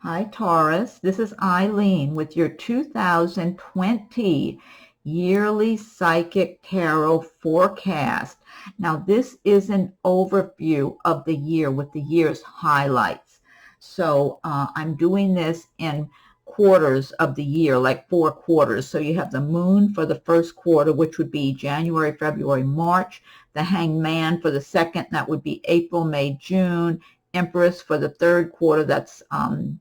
Hi, Taurus. This is Eileen with your 2020 yearly psychic tarot forecast. Now, this is an overview of the year with the year's highlights. So I'm doing this in quarters of the year, like 4 quarters. So you have the moon for the first quarter, which would be January, February, March. The hangman for the second, that would be April, May, June. Empress for the third quarter, that's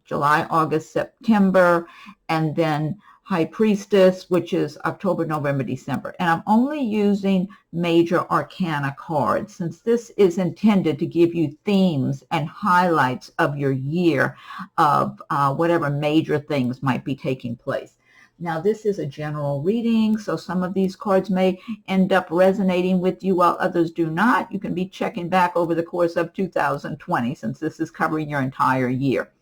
July, August, September, and then High Priestess, which is October, November, December. And I'm only using major arcana cards since this is intended to give you themes and highlights of your year of whatever major things might be taking place. Now, this is a general reading, so some of these cards may end up resonating with you while others do not. You can be checking back over the course of 2020 since this is covering your entire year.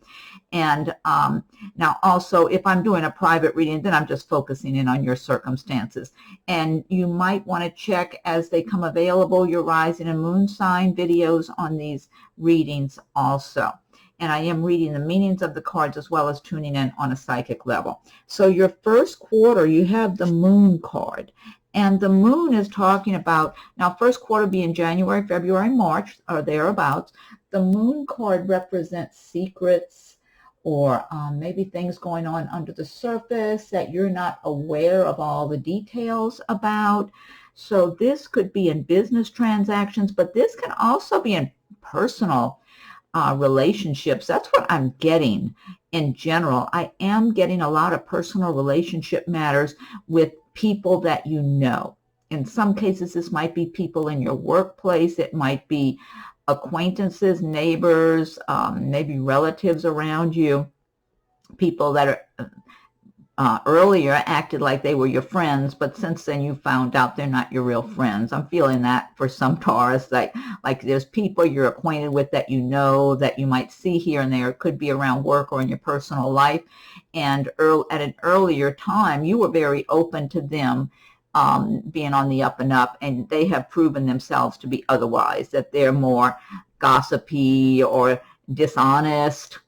And now also, if I'm doing a private reading, then I'm just focusing in on your circumstances. And you might want to check as they come available your rising and moon sign videos on these readings also. And I am reading the meanings of the cards as well as tuning in on a psychic level. So your first quarter, you have the moon card. And the moon is talking about, now first quarter being January, February, March, or thereabouts. The moon card represents secrets or maybe things going on under the surface that you're not aware of all the details about. So this could be in business transactions, but this can also be in personal relationships. That's what I'm getting in general. I am getting a lot of personal relationship matters with people that you know. In some cases, this might be people in your workplace. It might be acquaintances, neighbors, maybe relatives around you, people that are earlier acted like they were your friends, but since then you found out they're not your real friends. I'm feeling that for some Taurus, like there's people you're acquainted with that you know that you might see here and there. It could be around work or in your personal life. And at an earlier time, you were very open to them being on the up and up, and they have proven themselves to be otherwise, that they're more gossipy or dishonest,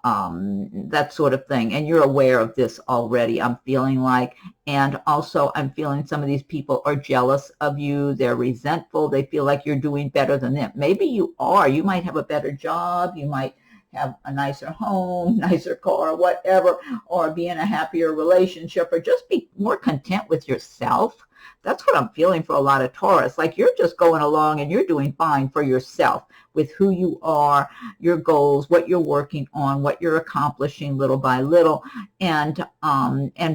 that sort of thing. And you're aware of this already, I'm feeling like. And also I'm feeling some of these people are jealous of you. They're resentful. They feel like you're doing better than them. Maybe you are. You might have a better job. You might have a nicer home, nicer car, whatever, or be in a happier relationship, or just be more content with yourself. That's what I'm feeling for a lot of Taurus. Like you're just going along and you're doing fine for yourself with who you are, your goals, what you're working on, what you're accomplishing little by little, and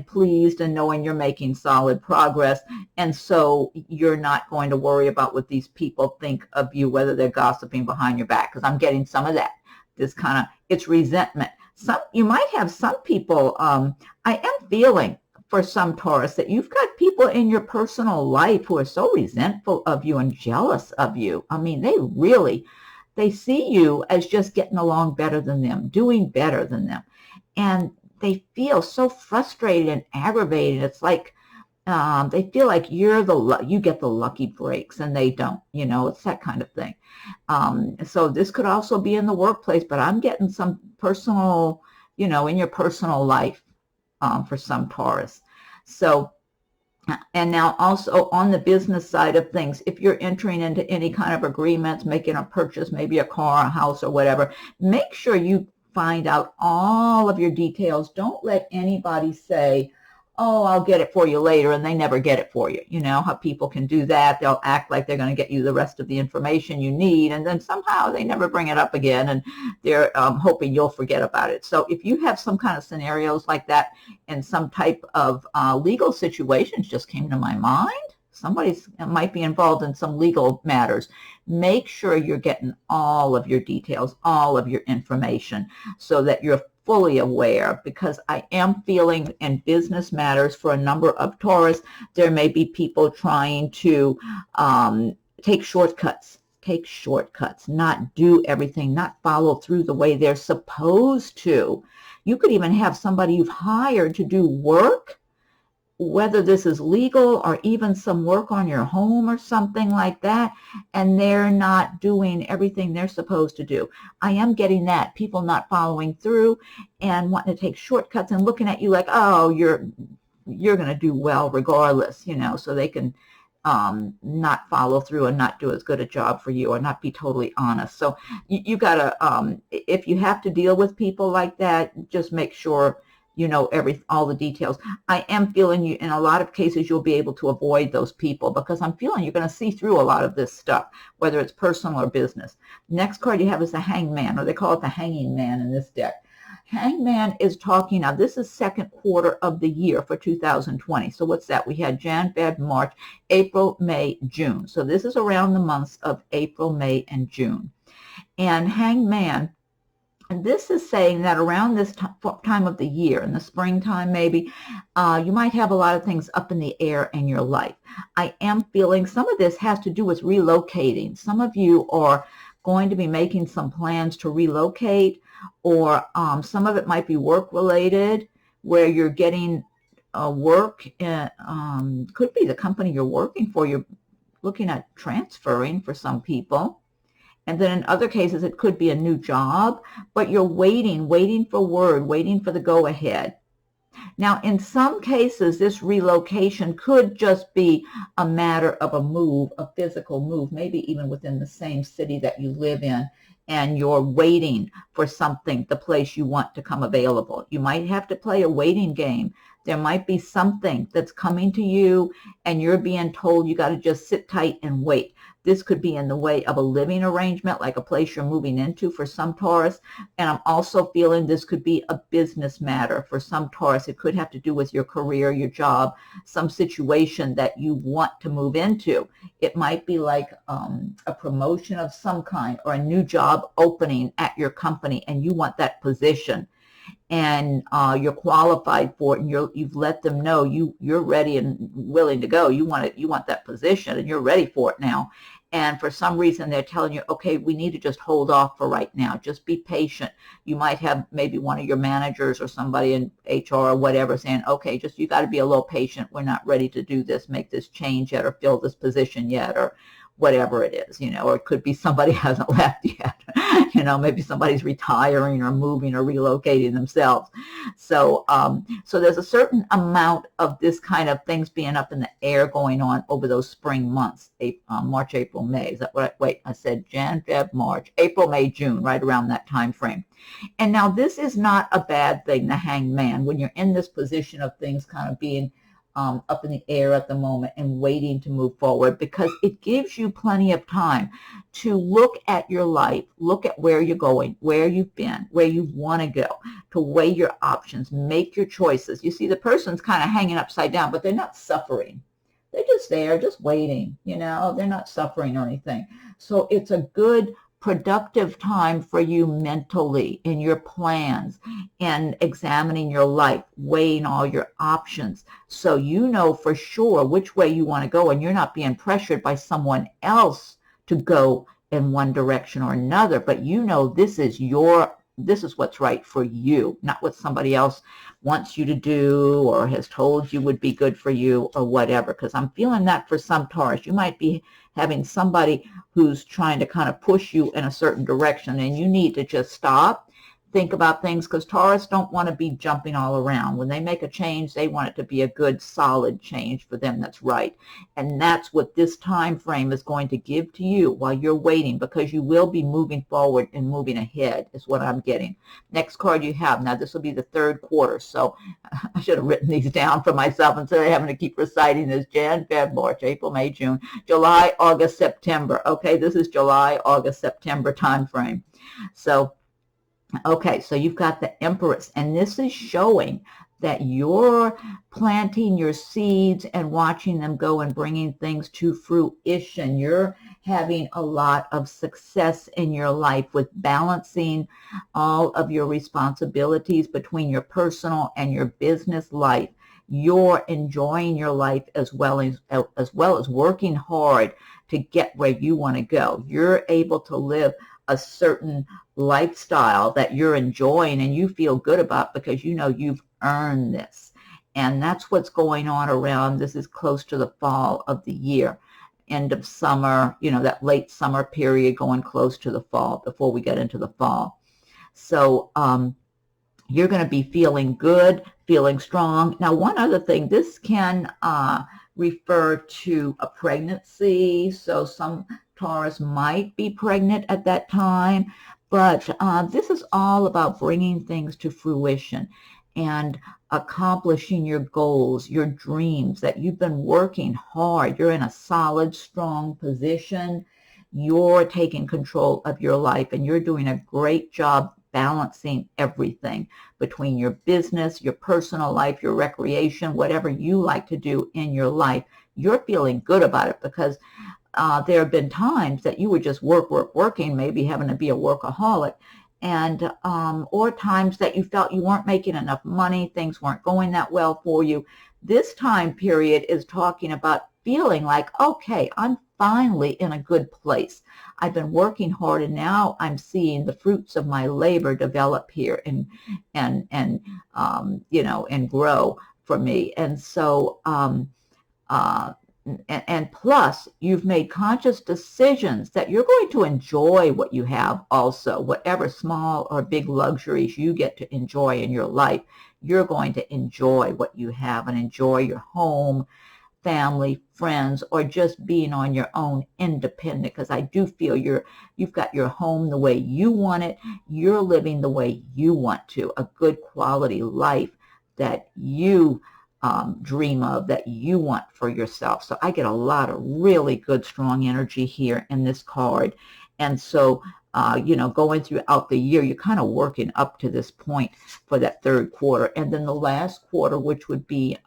pleased and knowing you're making solid progress. And so you're not going to worry about what these people think of you, whether they're gossiping behind your back, because I'm getting some of that. This kind of, it's resentment. You might have some people, I am feeling for some Taurus that you've got people in your personal life who are so resentful of you and jealous of you. I mean, they see you as just getting along better than them, doing better than them. And they feel so frustrated and aggravated. It's like they feel like you get the lucky breaks and they don't, it's that kind of thing. So this could also be in the workplace, but I'm getting some personal, in your personal life for some Taurus. So, and now also on the business side of things, if you're entering into any kind of agreements, making a purchase, maybe a car, a house, or whatever, make sure you find out all of your details. Don't let anybody say, oh, I'll get it for you later, and they never get it for you. You know how people can do that. They'll act like they're going to get you the rest of the information you need, and then somehow they never bring it up again, and they're hoping you'll forget about it. So if you have some kind of scenarios like that and some type of legal situations just came to my mind, somebody might be involved in some legal matters, make sure you're getting all of your details, all of your information, so that you're fully aware, because I am feeling in business matters for a number of Taurus, there may be people trying to take shortcuts, not do everything, not follow through the way they're supposed to. You could even have somebody you've hired to do work whether this is legal or even some work on your home or something like that, and they're not doing everything they're supposed to do. I am getting that. People not following through and wanting to take shortcuts and looking at you like, oh, you're going to do well regardless, you know, so they can not follow through and not do as good a job for you or not be totally honest. So you got to, if you have to deal with people like that, just make sure you know all the details. I am feeling you in a lot of cases you'll be able to avoid those people because I'm feeling you're going to see through a lot of this stuff, whether it's personal or business. Next card you have is the Hangman, or they call it the Hanging Man in this deck. Hangman is talking, now this is second quarter of the year for 2020. So what's that? We had Jan, Feb, March, April, May, June. So this is around the months of April, May, and June. And Hangman, and this is saying that around this time of the year, in the springtime maybe, you might have a lot of things up in the air in your life. I am feeling some of this has to do with relocating. Some of you are going to be making some plans to relocate, or some of it might be work related, where you're getting work, could be the company you're working for. You're looking at transferring for some people. And then in other cases, it could be a new job, but you're waiting for word, waiting for the go-ahead. Now, in some cases, this relocation could just be a matter of a move, a physical move, maybe even within the same city that you live in, and you're waiting for something, the place you want to come available. You might have to play a waiting game. There might be something that's coming to you, and you're being told you got to just sit tight and wait. This could be in the way of a living arrangement, like a place you're moving into for some Taurus. And I'm also feeling this could be a business matter for some Taurus. It could have to do with your career, your job, some situation that you want to move into. It might be like a promotion of some kind or a new job opening at your company, and you want that position. And you're qualified for it, and you've let them know you're ready and willing to go. You want it, you want that position, and you're ready for it now. And for some reason, they're telling you, okay, we need to just hold off for right now. Just be patient. You might have maybe one of your managers or somebody in HR or whatever saying, okay, just you got to be a little patient. We're not ready to do this, make this change yet, or fill this position yet, or whatever it is, you know, or it could be somebody hasn't left yet, you know, maybe somebody's retiring or moving or relocating themselves. So, so there's a certain amount of this kind of things being up in the air going on over those spring months, March, April, May. Is that what I said? Jan, Feb, March, April, May, June, right around that time frame. And now this is not a bad thing, the Hangman, when you're in this position of things kind of being up in the air at the moment and waiting to move forward, because it gives you plenty of time to look at your life, look at where you're going, where you've been, where you want to go, to weigh your options, make your choices. You see, the person's kind of hanging upside down, but they're not suffering. They're just there, just waiting, you know, they're not suffering or anything. So it's a good productive time for you mentally in your plans and examining your life, weighing all your options, so you know for sure which way you want to go, and you're not being pressured by someone else to go in one direction or another, but you know this is what's right for you, not what somebody else wants you to do or has told you would be good for you or whatever, because I'm feeling that for some Taurus. You might be having somebody who's trying to kind of push you in a certain direction, and you need to just stop, think about things, because Taurus don't want to be jumping all around. When they make a change, they want it to be a good, solid change for them that's right. And that's what this time frame is going to give to you while you're waiting, because you will be moving forward and moving ahead is what I'm getting. Next card you have, now this will be the third quarter, so I should have written these down for myself instead of having to keep reciting this. Jan, Feb, March, April, May, June, July, August, September. Okay, this is July, August, September time frame. So okay, so you've got the Empress, and this is showing that you're planting your seeds and watching them go and bringing things to fruition. You're having a lot of success in your life with balancing all of your responsibilities between your personal and your business life. You're enjoying your life as well as working hard to get where you want to go. You're able to live a certain lifestyle that you're enjoying and you feel good about, because you know you've earned this. And that's what's going on around. This is close to the fall of the year, end of summer, you know, that late summer period going close to the fall before we get into the fall. So you're going to be feeling good, feeling strong. Now, one other thing, this can refer to a pregnancy. So some Taurus might be pregnant at that time, but this is all about bringing things to fruition and accomplishing your goals, your dreams that you've been working hard. You're in a solid, strong position. You're taking control of your life, and you're doing a great job balancing everything between your business, your personal life, your recreation, whatever you like to do in your life. You're feeling good about it because there have been times that you were just working, maybe having to be a workaholic, and or times that you felt you weren't making enough money, things weren't going that well for you. This time period is talking about feeling like, okay, I'm finally in a good place. I've been working hard, and now I'm seeing the fruits of my labor develop here and you know, and grow for me. And so and plus, you've made conscious decisions that you're going to enjoy what you have also. Whatever small or big luxuries you get to enjoy in your life, you're going to enjoy what you have and enjoy your home, family, friends, or just being on your own independent, because I do feel you've got your home the way you want it. You're living the way you want to, a good quality life that you dream of, that you want for yourself. So I get a lot of really good, strong energy here in this card. And so, you know, going throughout the year, you're kind of working up to this point for that third quarter. And then the last quarter, which would be,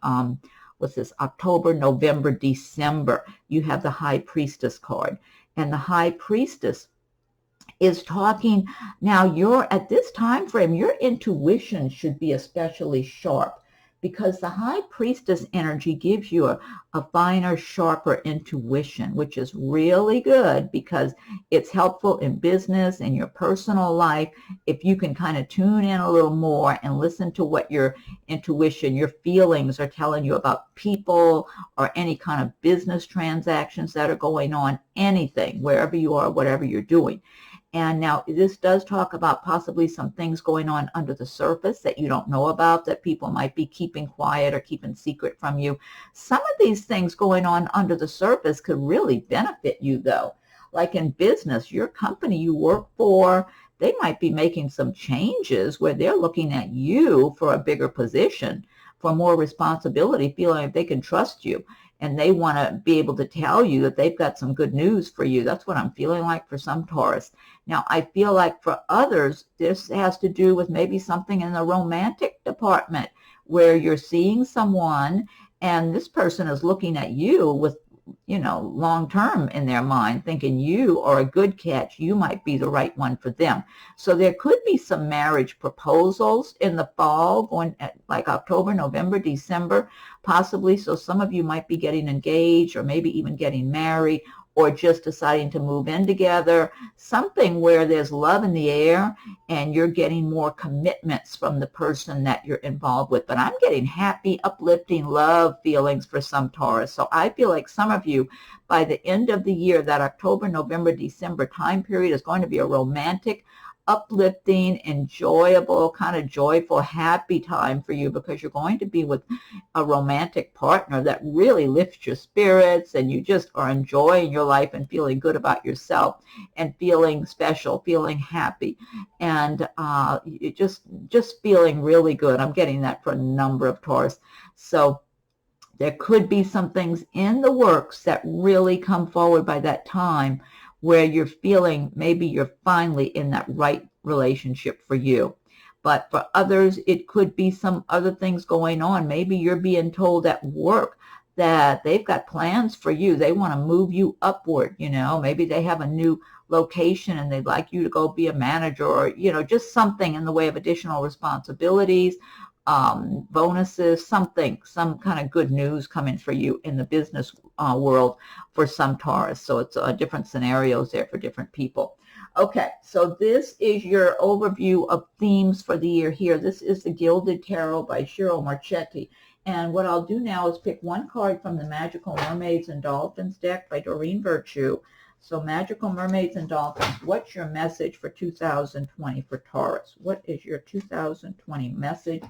what's this, October, November, December, you have the High Priestess card. And the High Priestess is talking, now you're at this time frame, your intuition should be especially sharp, because the High Priestess energy gives you a finer, sharper intuition, which is really good because it's helpful in business and your personal life. If you can kind of tune in a little more and listen to what your intuition, your feelings are telling you about people or any kind of business transactions that are going on, anything, wherever you are, whatever you're doing. And now this does talk about possibly some things going on under the surface that you don't know about, that people might be keeping quiet or keeping secret from you. Some of these things going on under the surface could really benefit you, though. Like in business, your company you work for, they might be making some changes where they're looking at you for a bigger position, for more responsibility, feeling like they can trust you. And they want to be able to tell you that they've got some good news for you. That's what I'm feeling like for some Taurus. Now, I feel like for others, this has to do with maybe something in the romantic department where you're seeing someone and this person is looking at you with, you know, long term in their mind, thinking you are a good catch. You might be the right one for them. So there could be some marriage proposals in the fall, going at like October, November, December, possibly. So some of you might be getting engaged or maybe even getting married or just deciding to move in together, something where there's love in the air and you're getting more commitments from the person that you're involved with. But I'm getting happy, uplifting love feelings for some Taurus. So I feel like some of you, by the end of the year, that October, November, December time period is going to be a romantic, uplifting, enjoyable, kind of joyful, happy time for you, because you're going to be with a romantic partner that really lifts your spirits and you just are enjoying your life and feeling good about yourself and feeling special, feeling happy, and just feeling really good. I'm getting that for a number of Taurus. So there could be some things in the works that really come forward by that time where you're feeling maybe you're finally in that right relationship for you. But for others, it could be some other things going on. Maybe you're being told at work that they've got plans for you. They want to move you upward, you know. Maybe they have a new location and they'd like you to go be a manager, or, you know, just something in the way of additional responsibilities, bonuses, something, some kind of good news coming for you in the business world for some Taurus. So it's different scenarios there for different people. Okay, so this is your overview of themes for the year here. This is the Gilded Tarot by Ciro Marchetti. And what I'll do now is pick one card from the Magical Mermaids and Dolphins deck by Doreen Virtue. So Magical Mermaids and Dolphins, what's your message for 2020 for Taurus? What is your 2020 message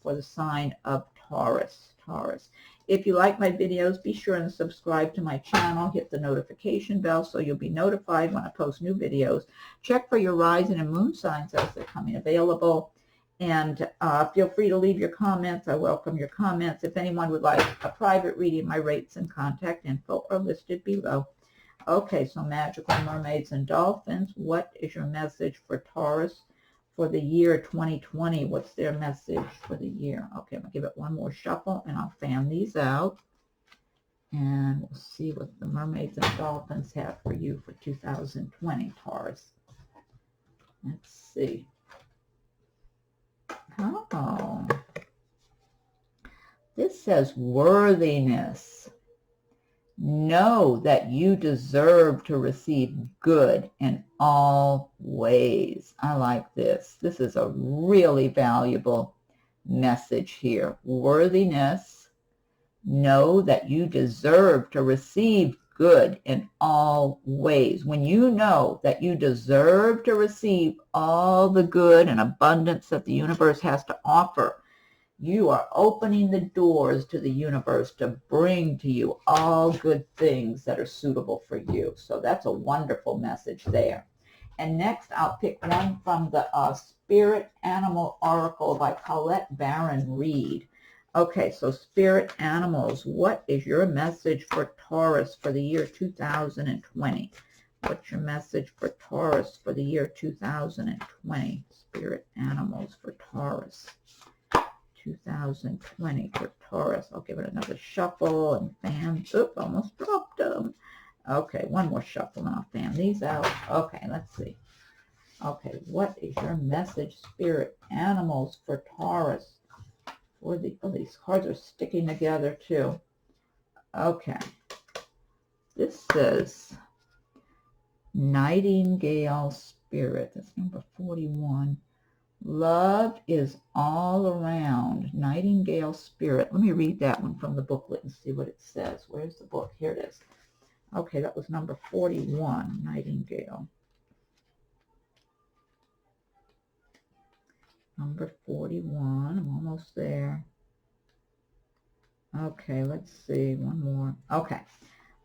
for the sign of Taurus? Taurus. If you like my videos, be sure and subscribe to my channel. Hit the notification bell so you'll be notified when I post new videos. Check for your rising and moon signs as they're coming available. And feel free to leave your comments. I welcome your comments. If anyone would like a private reading, my rates and contact info are listed below. Okay, so Magical Mermaids and Dolphins, what is your message for Taurus for the year 2020? What's their message for the year? Okay, I'm going to give it one more shuffle, and I'll fan these out. And we'll see what the Mermaids and Dolphins have for you for 2020, Taurus. Let's see. Oh, this says worthiness. Know that you deserve to receive good in all ways. I like this. This is a really valuable message here. Worthiness. Know that you deserve to receive good in all ways. When you know that you deserve to receive all the good and abundance that the universe has to offer, you are opening the doors to the universe to bring to you all good things that are suitable for you. So that's a wonderful message there. And next, I'll pick one from the Spirit Animal Oracle by Colette Baron-Reid. Okay, so Spirit Animals, what is your message for Taurus for the year 2020? What's your message for Taurus for the year 2020? Spirit Animals for Taurus. 2020 for Taurus. I'll give it another shuffle and fan. Oops, almost dropped them. Okay, one more shuffle and I'll fan these out. Okay, let's see. Okay, what is your message, Spirit Animals, for Taurus? Oh, these cards are sticking together too. Okay. This says Nightingale Spirit. That's number 41. Love is all around. Nightingale Spirit. Let me read that one from the booklet and see what it says. Where's the book? Here it is. Okay, that was number 41, Nightingale. Number 41. I'm almost there. Okay, let's see. One more. Okay.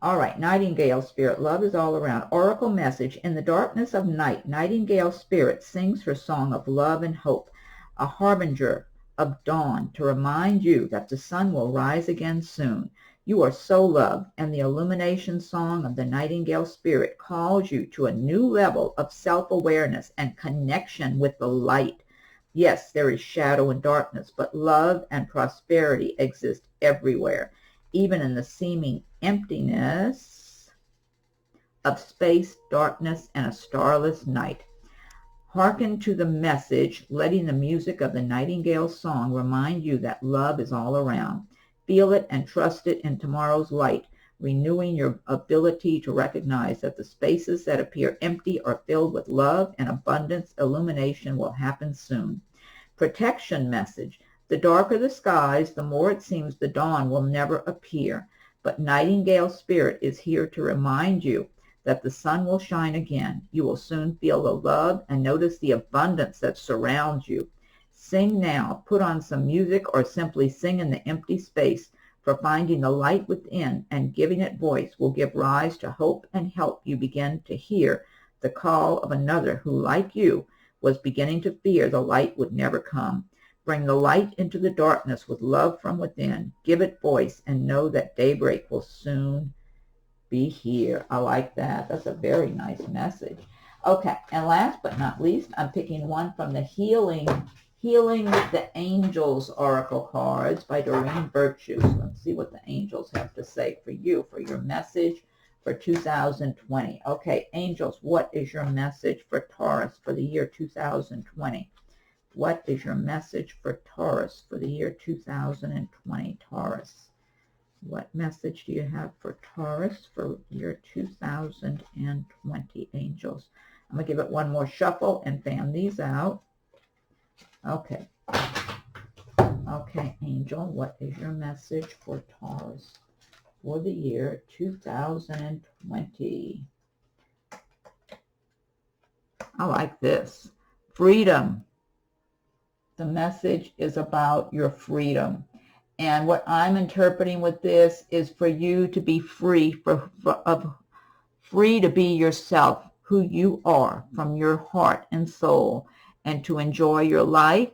All right, Nightingale Spirit, love is all around. Oracle message, in the darkness of night, Nightingale Spirit sings her song of love and hope, a harbinger of dawn to remind you that the sun will rise again soon. You are so loved, and the illumination song of the Nightingale Spirit calls you to a new level of self-awareness and connection with the light. Yes, there is shadow and darkness, but love and prosperity exist everywhere, even in the seeming emptiness of space, darkness, and a starless night. Hearken to the message, letting the music of the Nightingale song remind you that love is all around. Feel it and trust it in tomorrow's light, renewing your ability to recognize that the spaces that appear empty are filled with love and abundance. Illumination will happen soon. Protection message. The darker the skies, the more it seems the dawn will never appear. But Nightingale Spirit is here to remind you that the sun will shine again. You will soon feel the love and notice the abundance that surrounds you. Sing now. Put on some music or simply sing in the empty space, for finding the light within and giving it voice will give rise to hope and help you begin to hear the call of another who, like you, was beginning to fear the light would never come. Bring the light into the darkness with love from within. Give it voice and know that daybreak will soon be here. I like that. That's a very nice message. Okay, and last but not least, I'm picking one from the Healing with the Angels Oracle cards by Doreen Virtue. So let's see what the angels have to say for you, for your message for 2020. Okay, angels, what is your message for Taurus for the year 2020? What is your message for Taurus for the year 2020, Taurus? What message do you have for Taurus for year 2020, angels? I'm going to give it one more shuffle and fan these out. Okay. Okay, Angel, what is your message for Taurus for the year 2020? I like this. Freedom. The message is about your freedom. And what I'm interpreting with this is for you to be free, free to be yourself, who you are from your heart and soul, and to enjoy your life.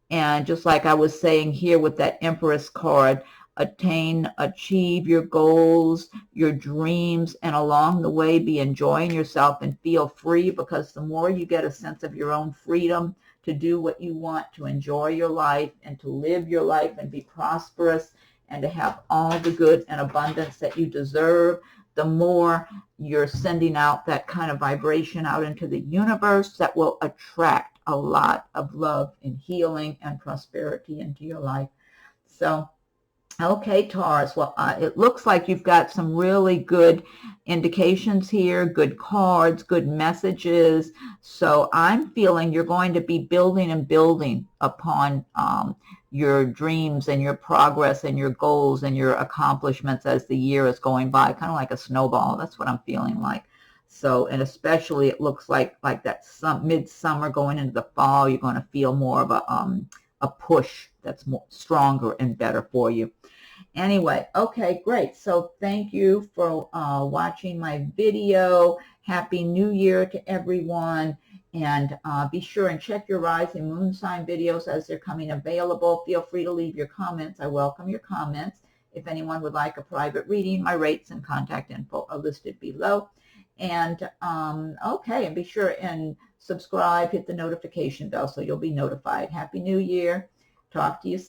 And just like I was saying here with that Empress card, achieve your goals, your dreams, and along the way be enjoying yourself and feel free, because the more you get a sense of your own freedom to do what you want, to enjoy your life and to live your life and be prosperous and to have all the good and abundance that you deserve, the more you're sending out that kind of vibration out into the universe that will attract a lot of love and healing and prosperity into your life. So, okay, Taurus, well, it looks like you've got some really good indications here, good cards, good messages. So I'm feeling you're going to be building and building upon your dreams and your progress and your goals and your accomplishments as the year is going by, kind of like a snowball. That's what I'm feeling like. So, and especially it looks like that midsummer going into the fall, you're going to feel more of a push that's more stronger and better for you. Anyway, okay, great. So thank you for watching my video. Happy New Year to everyone. And be sure and check your rising moon sign videos as they're coming available. Feel free to leave your comments. I welcome your comments. If anyone would like a private reading, my rates and contact info are listed below. And okay, and be sure and subscribe, hit the notification bell so you'll be notified. Happy New Year. Talk to you soon.